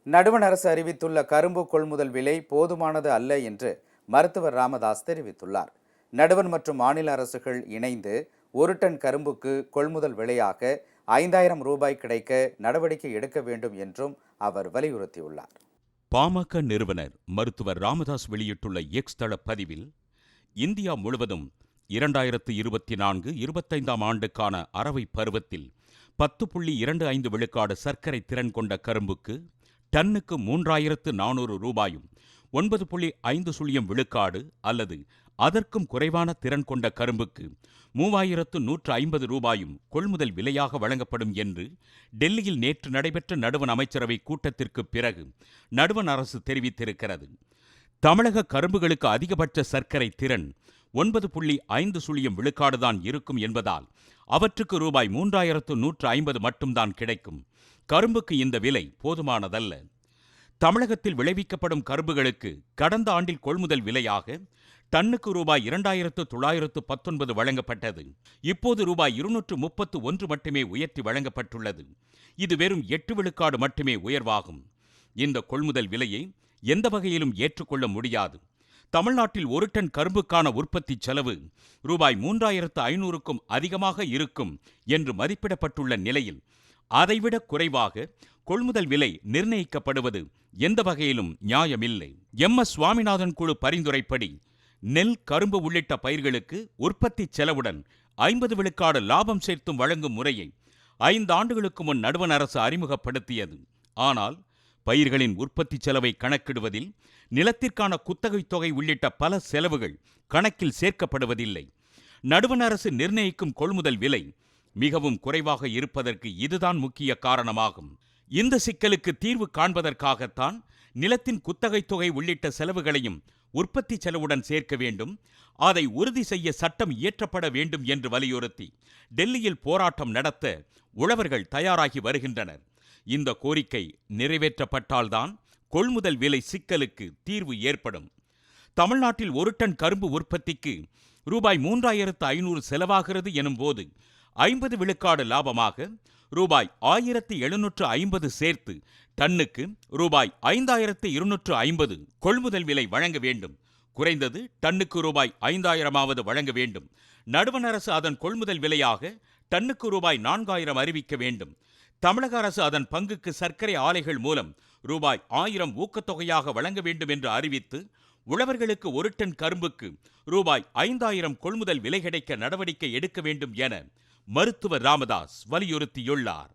நடுவண் அரசு அறிவித்துள்ள கரும்பு கொள்முதல் விலை போதுமானது அல்ல என்று மருத்துவர் ராமதாஸ் தெரிவித்துள்ளார். நடுவண் மற்றும் மாநில அரசுகள் இணைந்து ஒரு டன் கரும்புக்கு கொள்முதல் விலையாக 5000 ரூபாய் கிடைக்க நடவடிக்கை எடுக்க வேண்டும் என்றும் அவர் வலியுறுத்தியுள்ளார். பாமக நிறுவனர் மருத்துவர் ராமதாஸ் வெளியிட்டுள்ள எக்ஸ் தள பதிவில், இந்தியா முழுவதும் 2024-25 ஆண்டுக்கான அரவை பருவத்தில் 10.25 விழுக்காடு சர்க்கரை திறன் கொண்ட கரும்புக்கு டன்னுக்கு 3400 ரூபாயும், 9.50 விழுக்காடு அல்லது அதற்கும் குறைவான திறன் கொண்ட கரும்புக்கு 3150 ரூபாயும் கொள்முதல் விலையாக வழங்கப்படும் என்று டெல்லியில் நேற்று நடைபெற்ற நடுவண் அமைச்சரவை கூட்டத்திற்கு பிறகு நடுவண் அரசு தெரிவித்திருக்கிறது. தமிழக கரும்புகளுக்கு அதிகபட்ச சர்க்கரை திறன் 9.50 விழுக்காடுதான் இருக்கும் என்பதால் அவற்றுக்கு ரூபாய் 3150 மட்டும்தான் கிடைக்கும். கரும்புக்கு இந்த விலை போதுமானதல்ல. தமிழகத்தில் விளைவிக்கப்படும் கரும்புகளுக்கு கடந்த ஆண்டில் கொள்முதல் விலையாக டன்னுக்கு ரூபாய் 2919 வழங்கப்பட்டது. இப்போது ரூபாய் 231 மட்டுமே உயர்த்தி வழங்கப்பட்டுள்ளது. இது வெறும் 8 விழுக்காடு மட்டுமே உயர்வாகும். இந்த கொள்முதல் விலையை எந்த வகையிலும் ஏற்றுக்கொள்ள முடியாது. தமிழ்நாட்டில் ஒரு டன் கரும்புக்கான உற்பத்தி செலவு ரூபாய் 3500க்கும் அதிகமாக இருக்கும் என்று மதிப்பிடப்பட்டுள்ள நிலையில் அதைவிட குறைவாக கொள்முதல் விலை நிர்ணயிக்கப்படுவது எந்த வகையிலும் நியாயமில்லை. MS சுவாமிநாதன் குழு பரிந்துரைப்படி நெல், கரும்பு உள்ளிட்ட பயிர்களுக்கு உற்பத்தி செலவுடன் 50 விழுக்காடு லாபம் சேர்த்தும் வழங்கும் முறையை 5 ஆண்டுகளுக்கு முன் நடுவண் அரசு அறிமுகப்படுத்தியது. ஆனால் பயிர்களின் உற்பத்தி செலவை கணக்கிடுவதில் நிலத்திற்கான குத்தகை தொகை உள்ளிட்ட பல செலவுகள் கணக்கில் சேர்க்கப்படுவதில்லை. நடுவண் அரசு நிர்ணயிக்கும் கொள்முதல் விலை மிகவும் குறைவாக இருப்பதற்கு இதுதான் முக்கிய காரணமாகும். இந்த சிக்கலுக்கு தீர்வு காண்பதற்காகத்தான் நிலத்தின் குத்தகை தொகை உள்ளிட்ட செலவுகளையும் உற்பத்தி செலவுடன் சேர்க்க வேண்டும், அதை உறுதி செய்ய சட்டம் இயற்றப்பட வேண்டும் என்று வலியுறுத்தி டெல்லியில் போராட்டம் நடத்த உழவர்கள் தயாராகி வருகின்றனர். இந்த கோரிக்கை நிறைவேற்றப்பட்டால்தான் கொள்முதல் விலை சிக்கலுக்கு தீர்வு ஏற்படும். தமிழ்நாட்டில் ஒரு டன் கரும்பு உற்பத்திக்கு ரூபாய் 3500 செலவாகிறது எனும் போது 50 விழுக்காடு லாபமாக ரூபாய் 1750 சேர்த்து டன்னுக்கு ரூபாய் 5250 கொள்முதல் விலை வழங்க வேண்டும். குறைந்தது டன்னுக்கு ரூபாய் 5000 வழங்க வேண்டும். நடுவண் அரசு அதன் கொள்முதல் விலையாக டன்னுக்கு ரூபாய் 4000 அறிவிக்க வேண்டும். தமிழக அரசு அதன் பங்குக்கு சர்க்கரை ஆலைகள் மூலம் ரூபாய் 1000 ஊக்கத்தொகையாக வழங்க வேண்டும் என்று அறிவித்து உழவர்களுக்கு ஒரு டன் கரும்புக்கு ரூபாய் 5000 கொள்முதல் விலை கிடைக்க நடவடிக்கை எடுக்க வேண்டும் என மருத்துவர் ராமதாஸ் வலியுறுத்தியுள்ளார்.